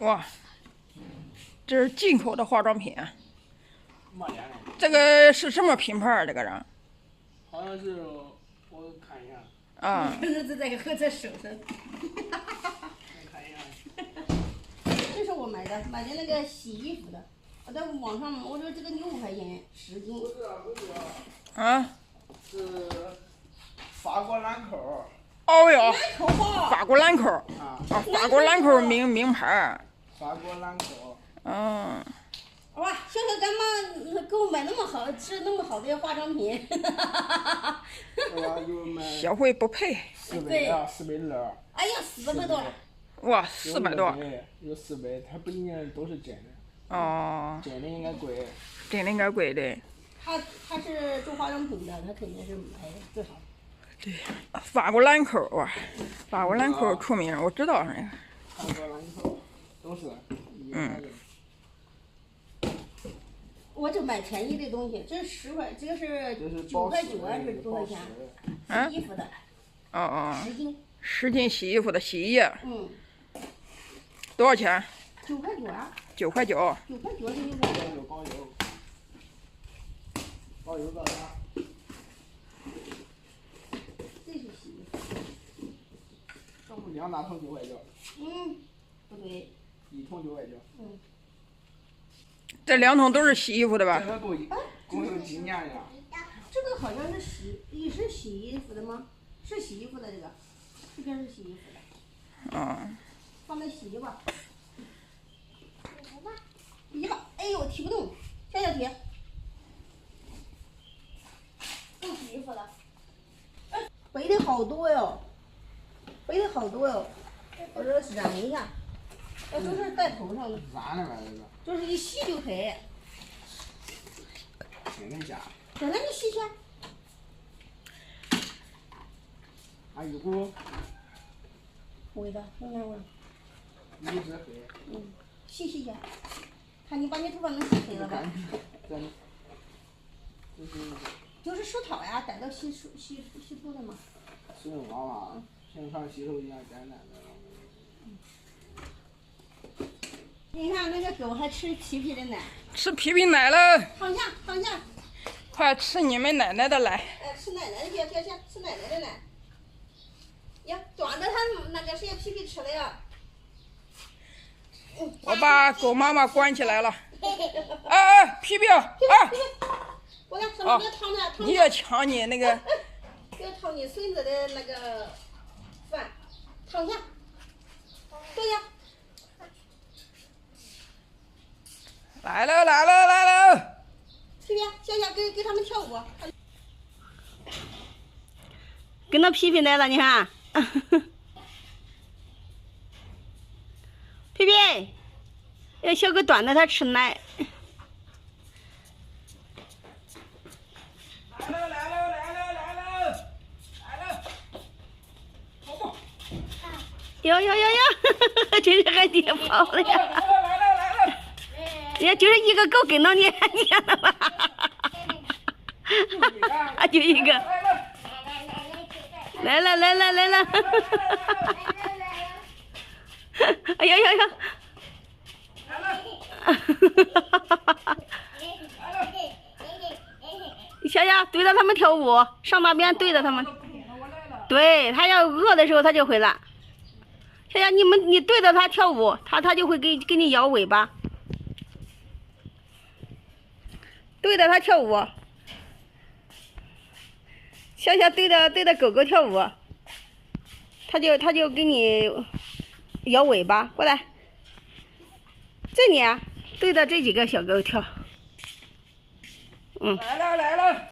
哇，这是进口的化妆品。没脸的。这个是什么品牌儿？这个人？好像是我看一下。啊。儿子在和这手上。我看一下。这是我买的那个洗衣服的，我在网上我说这个6块钱10斤。不是啊。是法国兰蔻。哦哟，口号。法国兰蔻。啊。法国兰蔻名牌。法国兰蔻。嗯。哇，小小干妈给我买那么好，吃那么好的化妆品。是吧？有买。小慧不配。400，420。哎呀，400多。哇，400多。有400，它不一定都是真的。哦。真的应该贵。真的应该贵的。他是做化妆品的，他肯定是买最好。对，法国兰蔻哇，法国兰蔻出名，我知道那个。法国兰蔻都是。我就买便宜的东西，这是10块，这个是9块9还是多少钱？洗衣服的。哦。10斤。10斤洗衣服的洗衣液。嗯。多少钱？9块9啊。9块9。9块9的衣服。包邮。包邮到家。这是洗衣服。这不2大桶9块9。嗯，不对。1桶9块9。嗯。这2桶都是洗衣服的吧？这个够用几年了？这个好像是也是洗衣服的吗？是洗衣服的这个，这边是洗衣服的。嗯。放那洗吧。洗吧，哎呦，提不动，小提。够洗衣服了。背的好多哟，背的好多哟。我说染一下，都是戴头上的。染了吧这个？就是一洗就黑。真的假的？真的，你洗去。还有股。味道，闻闻闻。一直黑。嗯，洗去。看你把你头发能洗黑了吧？就是手套呀，带到洗头的嘛。水用完了，平常洗手一样简单的。你看那个狗还吃皮皮的奶。吃皮皮奶了。躺下，躺下。快吃你们奶奶的奶。哎，吃奶奶的，行，吃奶奶的奶。呀，端着它那个谁皮皮吃了呀。我把狗妈妈关起来了。哎，皮皮啊！我来，上面别躺着，你也抢你那个。别抢你孙子的那个饭，躺下。对呀。来了！皮皮，小给他们跳舞。跟到皮皮来了，你看。皮皮，让小狗端着它吃奶。来了！跑步！哟！这是俺爹跑了呀！来！人家就是一个狗跟到你，你看到吗？就一个。来了！哎呦！小对着他们跳舞，上那边对着他们。对，他要饿的时候他就会了。小你对着他跳舞，他就会给你摇尾巴。对着他跳舞，小对着狗狗跳舞，他就给你摇尾巴。过来，这里对着这几个小狗跳。来了！